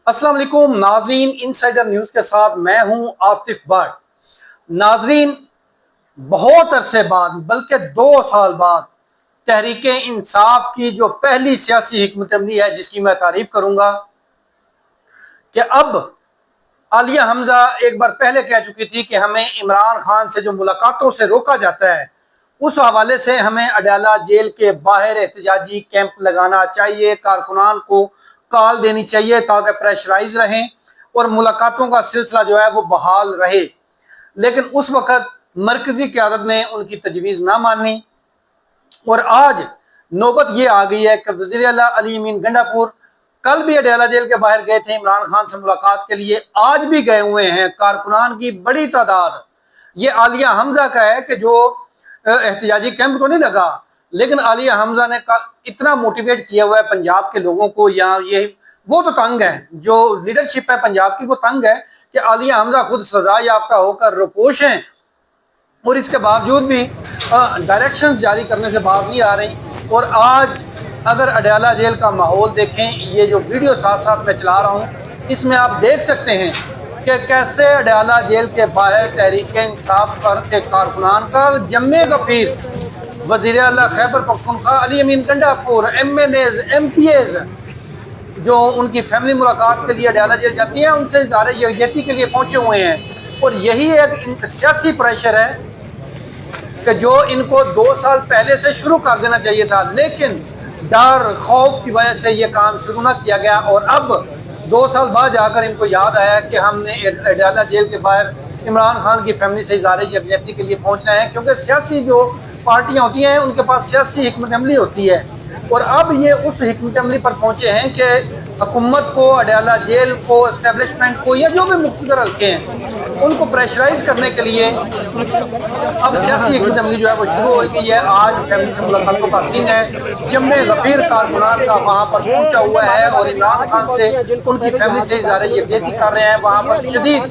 अस्सलाम वालेकुम नाजरीन, इनसाइडर न्यूज़ के साथ मैं हूं आतिफ भट्ट। नाजरीन, बहुत अरसे बाद बल्कि 2 साल बाद तहरीक इंसाफ की जो पहली सियासी हिकमत अमली है, जिसकी मैं तारीफ करूंगा कि अब आलिया हमजा एक बार पहले कह चुकी थी कि हमें इमरान खान से जो मुलाकातों से रोका जाता है, उस हवाले से हमें अडयाला जेल के बाहर एहतजाजी कैंप लगाना चाहिए, कारकुनान को कॉल देनी चाहिए ताकि प्रेशराइज रहें और मुलाकातों का सिलसिला जो है वो बहाल रहे। लेकिन उस वक़्त मरकजी क़यादत ने उनकी तजवीज़ ना मानी और आज नौबत ये आ गई है कि वज़ीर आला अली अमीन गंडापुर कल भी अडयाला जेल के बाहर गए थे इमरान खान से मुलाकात के लिए, आज भी गए हुए हैं। कारकुनान की बड़ी तादाद, ये आलिया हमजा का है कि जो एहतजाजी कैंप तो नहीं लगा, लेकिन आलिया हमजा ने इतना मोटिवेट किया हुआ है पंजाब के लोगों को। या ये वो तो तंग है, जो लीडरशिप है पंजाब की वो तंग है कि आलिया हमजा खुद सजा याफ्ता होकर रुपोश हैं और इसके बावजूद भी डायरेक्शंस जारी करने से बाज नहीं आ रही। और आज अगर अडयाला जेल का माहौल देखें, ये जो वीडियो साथ साथ मैं चला रहा हूँ, इसमें आप देख सकते हैं कि कैसे अडयाला जेल के बाहर तहरीक इंसाफ के कारकुनान का जम्मे गफीर वज़ीर आला खैबर पख्तूनख्वा अली अमीन गंडापुर, MNAs, MPAs जो उनकी फैमिली मुलाकात के लिए अडयाला जेल जाती हैं, उनसे इज़हार यकजहती के लिए पहुँचे हुए हैं। और यही एक सियासी प्रेशर है कि जो इनको 2 साल पहले से शुरू कर देना चाहिए था, लेकिन डर खौफ की वजह से ये काम शुरू ना किया गया। और अब 2 साल बाद जाकर इनको याद आया कि हमने अडयाला जेल के बाहर इमरान खान की फैमिली से इज़हार यकजहती के लिए पहुँचना है, क्योंकि सियासी जो पार्टियाँ होती हैं उनके पास सियासी हिकमत अमली होती है। और अब ये उस हिकमत अमली पर पहुँचे हैं कि हुकूमत को, अडयाला जेल को, एस्टेब्लिशमेंट को, या जो भी मुख्तदर हल्के हैं उनको प्रेशराइज करने के लिए अब सियासी हिकमत अमली जो है वो शुरू हो गई है। आज फैमिली से मुलाकातों का दिन है, जम्मे गफीर कारकुनान का वहाँ पर पहुँचा हुआ है और इमरान खान से उनकी फैमिली से इज़हार यकजहती कर रहे हैं। वहाँ पर शदीद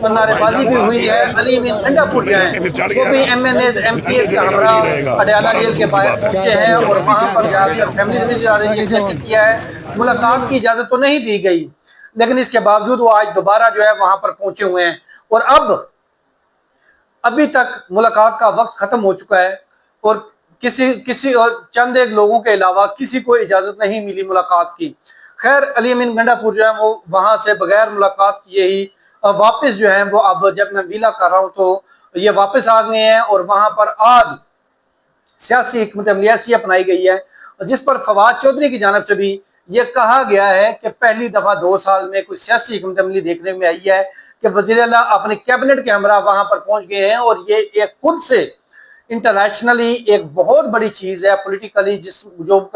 नारेबाजी भी हुई है। अली अमीन गंडापुर जो है वो भी MNAs, MPAs का हमरा अडयाला जेल के बाहर पहुँचे हैं और वहाँ पर जाकर फैमिली से इज़हार यकजहती किया है। मुलाकात की इजाज़त तो नहीं दी गई, लेकिन इसके बावजूद वो आज दोबारा जो है वहाँ पर पहुँचे हुए हैं। और अब अभी तक मुलाकात का वक्त ख़त्म हो चुका है और किसी और चंद एक लोगों के अलावा किसी को इजाज़त नहीं मिली मुलाकात की। खैर, अली अमीन गंडापुर जो है वो वहाँ से बगैर मुलाकात किए ही वापस जो है वो, अब जब मैं विला कर रहा हूँ तो ये वापस आ गए हैं। और वहाँ पर आज सियासी हिकमत अमली ऐसी अपनाई गई है जिस पर फवाद चौधरी की जानिब से भी ये कहा गया है कि पहली दफ़ा 2 साल में कोई सियासी हिकमत अमली देखने में आई है कि वज़ीर आला अपने कैबिनेट के हमरा वहाँ पर पहुँच गए हैं। और ये एक खुद से इंटरनेशनली एक बहुत बड़ी चीज़ है पॉलिटिकली, जो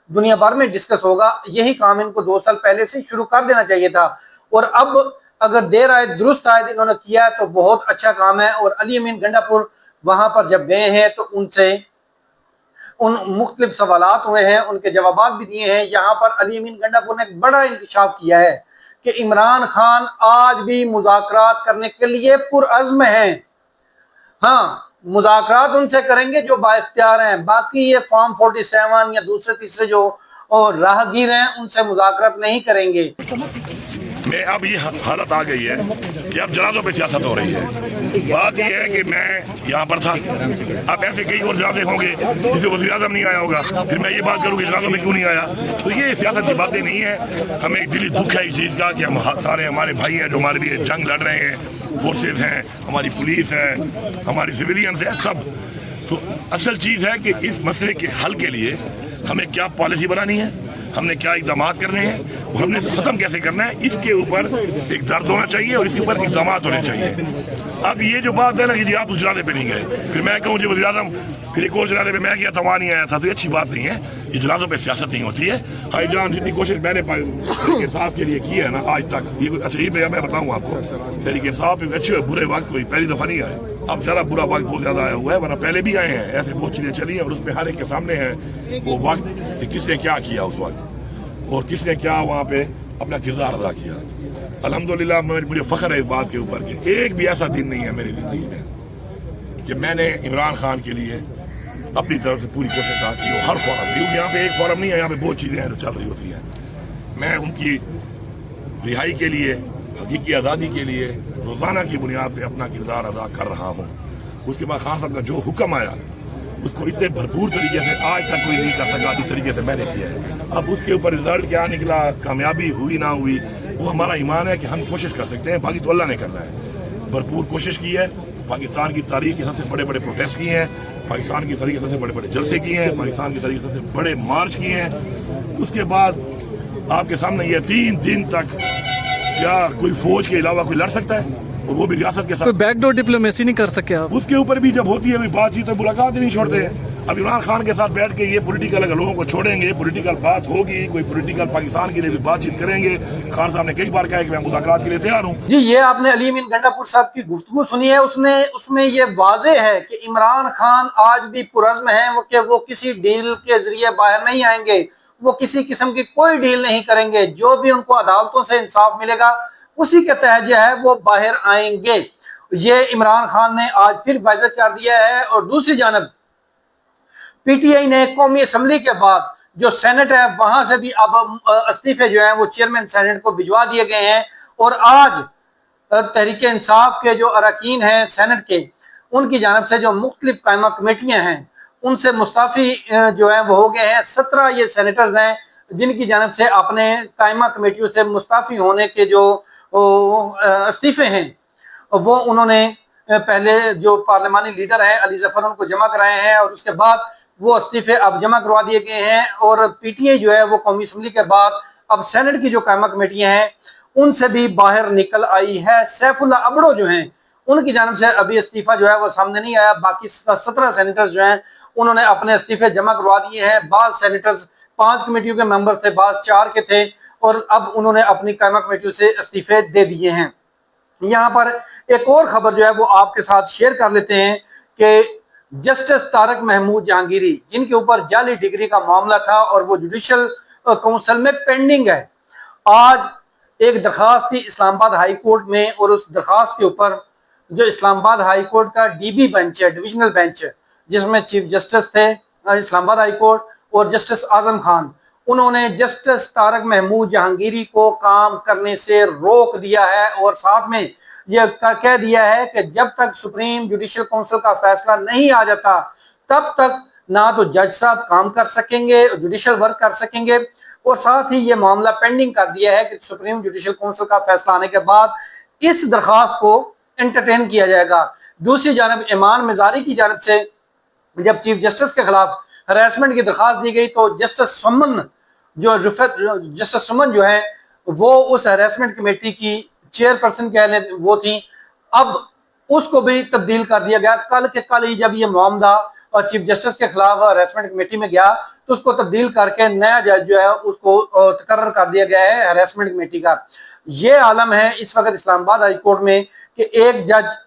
दुनिया भर में डिस्कस होगा। यही काम इनको 2 साल पहले से शुरू कर देना चाहिए था। और अब अगर देर आए दुरुस्त आए इन्होंने किया तो बहुत अच्छा काम है। और अली अमीन गंडापुर वहाँ पर जब गए हैं तो उनसे उन मुख्तलिफ सवालात हुए हैं, उनके जवाबात भी दिए हैं। यहाँ पर अली अमीन गंडापुर ने एक बड़ा इंकशाफ किया है कि इमरान खान आज भी मुज़ाकरात करने के लिए पुरअज़्म हैं। हाँ, मुज़ाकरात उनसे करेंगे जो बाइख्तियार हैं, बाकी ये फॉर्म 47 या दूसरे तीसरे जो राहगीर हैं उनसे मुज़ाकरात नहीं करेंगे। मैं अब ये हालत आ गई है कि अब जनाजों पे सियासत हो रही है। बात यह है कि मैं यहाँ पर था, अब ऐसे कई और जनाजे होंगे जिसे वज़ीर आज़म नहीं आया होगा, फिर मैं ये बात करूँ कि जनाजों में क्यों नहीं आया। तो ये सियासत की बातें नहीं है। हमें एक दिली दुख है इस चीज़ का कि हम सारे हमारे भाई हैं जो हमारे लिए जंग लड़ रहे हैं, फोर्सेज हैं, हमारी पुलिस है, हमारी सिविलियंस है, सब। तो असल चीज़ है कि इस मसले के हल के लिए हमें क्या पॉलिसी बनानी है, हमने क्या इक़दाम करने हैं और हमने ख़त्म कैसे करना है, इसके ऊपर एक दर्द होना चाहिए और इसके ऊपर इक़दाम होने चाहिए। अब ये जो बात है ना कि जी आप उस जनाजे पे नहीं गए, फिर मैं कहूँ जी वज़ीर आज़म फिर एक और जनाजे पे मैं गया था वहाँ नहीं आया था, तो ये अच्छी बात नहीं है। ये जनाजों पे सियासत नहीं होती है। हाई जान जितनी कोशिश मैंने इंसाफ के लिए की है ना आज तक, ये अच्छा ये मैं बताऊँ आपको, तहरीक इंसाफ एक अच्छे बुरे वक्त कोई पहली दफ़ा नहीं आए। अब ज़रा बुरा वक्त बहुत ज़्यादा आया हुआ है, वरना पहले भी आए हैं, ऐसे बहुत चीज़ें चली हैं और उसमें हर एक के सामने है वो वक्त कि किसने क्या किया उस वक्त और किसने क्या वहाँ पे अपना किरदार अदा किया। अल्हम्दुलिल्लाह मुझे फ़ख्र है इस बात के ऊपर कि एक भी ऐसा दिन नहीं है मेरी ज़िंदगी में कि मैंने इमरान खान के लिए अपनी तरफ से पूरी कोशिश की हो हर फॉरम, क्योंकि यहाँ पे एक फॉरम नहीं है, यहाँ पे बहुत चीज़ें हैं जो चल रही होती हैं। मैं उनकी रिहाई के लिए, हकीकी आज़ादी के लिए रोज़ाना की बुनियाद पे अपना किरदार अदा कर रहा हूँ। उसके बाद खान साहब का जो हुक्म आया उसको इतने भरपूर तरीके से आज तक कोई नहीं कर सका जिस तरीके से मैंने किया है। अब उसके ऊपर रिजल्ट क्या निकला, कामयाबी हुई ना हुई, वो हमारा ईमान है कि हम कोशिश कर सकते हैं, बाकी तो अल्लाह ने करना है। भरपूर कोशिश की है, पाकिस्तान की तारीख के सबसे बड़े बड़े प्रोटेस्ट किए हैं, पाकिस्तान की तारीख के सबसे बड़े बड़े जलसे किए हैं, पाकिस्तान की तारीख के सबसे बड़े मार्च किए हैं। उसके बाद आपके सामने ये 3 दिन तक क्या कोई फौज के अलावा कोई लड़ सकता है, और वो भी रियासत के साथ? कोई बैकडोर डिप्लोमेसी नहीं कर सके आप? उसके ऊपर भी जब होती है कोई बातचीत तो मुलाकात ही नहीं छोड़ते हैं। अब इमरान खान के साथ बैठ के ये पॉलिटिकल अगर लोगों को छोड़ेंगे, पॉलिटिकल बात होगी, कोई पॉलिटिकल पाकिस्तान के लिए भी बातचीत करेंगे। खान साहब ने कई बार कहा है कि मैं मुज़ाकरात के लिए तैयार हूँ। जी, ये आपने अली अमीन गंडापुर साहब की गुफ्तगू सुनी है, उसमें ये वाज़ेह है कि इमरान खान आज भी पुरज़्म हैं वो किसी डील के जरिए बाहर नहीं आएंगे, वो किसी किस्म की कोई डील नहीं करेंगे, जो भी उनको अदालतों से इंसाफ मिलेगा उसी के तहत जो है वो बाहर आएंगे। ये इमरान खान ने आज फिर वाज़ेह कर दिया है। और दूसरी जानब पीटीआई ने कौमी असम्बली के बाद जो सेनेट है वहां से भी अब इस्तीफे जो हैं वो चेयरमैन सेनेट को भिजवा दिए गए हैं। और आज तहरीक इंसाफ के जो अरकान हैं सेनेट के, उनकी जानब से जो मुख्तलिफ कायमा कमेटियां हैं उनसे मुस्ताफ़ी जो है वो हो गए हैं। 17 ये सेनेटर्स हैं जिनकी जानब से अपने कायमा कमेटियों से मुस्ताफ़ी होने के जो इस्तीफे हैं वो उन्होंने पहले जो पार्लिमानी लीडर हैं अली जफर उनको जमा कराए हैं, और उसके बाद वो इस्तीफे अब जमा करवा दिए गए हैं। और पीटीआई जो है वो कौमी असम्बली के बाद अब सेनेट की जो कायमा कमेटियां हैं उनसे भी बाहर निकल आई है। सैफुल्लाह अबड़ो जो हैं उनकी जानब से अभी इस्तीफा जो है वो सामने नहीं आया। बाकी 17 सेनेटर्स जो हैं उन्होंने अपने इस्तीफे जमा करवा दिए हैं। बाज़ सेनेटर्स 5 कमेटियों के मेंबर्स थे, बाज़ 4 के थे, और अब उन्होंने अपनी कायमा कमेटियों से इस्तीफे दे दिए हैं। यहाँ पर एक और खबर जो है वो आपके साथ शेयर कर लेते हैं कि जस्टिस तारक महमूद जहांगीरी, जिनके ऊपर जाली डिग्री का मामला था और वो जुडिशल काउंसिल में पेंडिंग है, आज एक दरखास्त थी इस्लामाबाद हाई कोर्ट में, और उस दरखास्त के ऊपर जो इस्लामाबाद हाई कोर्ट का डीबी बेंच है, डिविजनल बेंच है, जिसमें चीफ जस्टिस थे इस्लामाबाद हाई कोर्ट और जस्टिस आजम खान, उन्होंने जस्टिस तारक महमूद जहांगीरी को काम करने से रोक दिया है। और साथ में यह कह दिया है कि जब तक सुप्रीम जुडिशल काउंसिल का फैसला नहीं आ जाता तब तक ना तो जज साहब काम कर सकेंगे, जुडिशल वर्क कर सकेंगे, और साथ ही ये मामला पेंडिंग कर दिया है कि सुप्रीम जुडिशल काउंसिल का फैसला आने के बाद इस दरखास्त को एंटरटेन किया जाएगा। दूसरी जानब ईमान मिजारी की जानब से जब चीफ जस्टिस के खिलाफ हरासमेंट की दरखास्त दी गई तो जस्टिस सुमन जो है वो उस हरासमेंट कमेटी की चेयरपर्सन कह लें वो थी, अब उसको भी तब्दील कर दिया गया। कल के कल ही जब ये मामला और चीफ जस्टिस के खिलाफ हरासमेंट कमेटी में गया तो उसको तब्दील करके नया जज जो है उसको तकर्रर कर दिया गया है हरासमेंट कमेटी का। ये आलम है इस वक्त इस्लामाबाद हाई कोर्ट में कि एक जज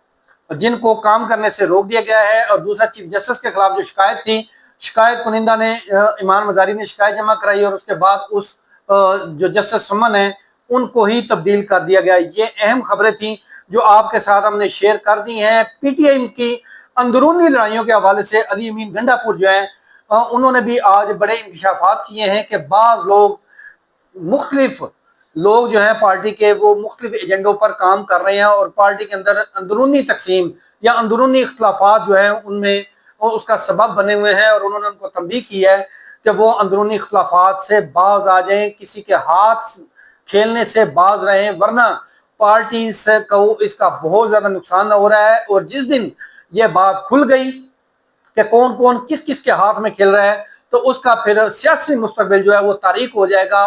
जिनको काम करने से रोक दिया गया है, और दूसरा चीफ जस्टिस के खिलाफ जो शिकायत थी, शिकायत कुनिंदा ने ईमान मजारी ने शिकायत जमा कराई और उसके बाद उस जो जस्टिस सुमन है उनको ही तब्दील कर दिया गया। ये अहम खबरें थी जो आपके साथ हमने शेयर कर दी हैं। पीटीआई की अंदरूनी लड़ाइयों के हवाले से अली अमीन गंडापुर जो है उन्होंने भी आज बड़े इंकशाफात किए हैं कि बाज़ लोग मुख्तलिफ लोग जो है पार्टी के वो मुख्तलिफ एजेंडों पर काम कर रहे हैं, और पार्टी के अंदर अंदरूनी तकसीम या अंदरूनी इख्तलाफात जो है उनमें उसका सबब बने हुए हैं। और उन्होंने उनको तंबीह की है कि वो अंदरूनी इख्तलाफात से बाज आ जाएं, किसी के हाथ खेलने से बाज रहें, वरना पार्टी से को इसका बहुत ज़्यादा नुकसान हो रहा है। और जिस दिन ये बात खुल गई कि कौन कौन किस किस के हाथ में खेल रहा है तो उसका फिर सियासी मुस्तकबिल जो है वो तारीक हो जाएगा।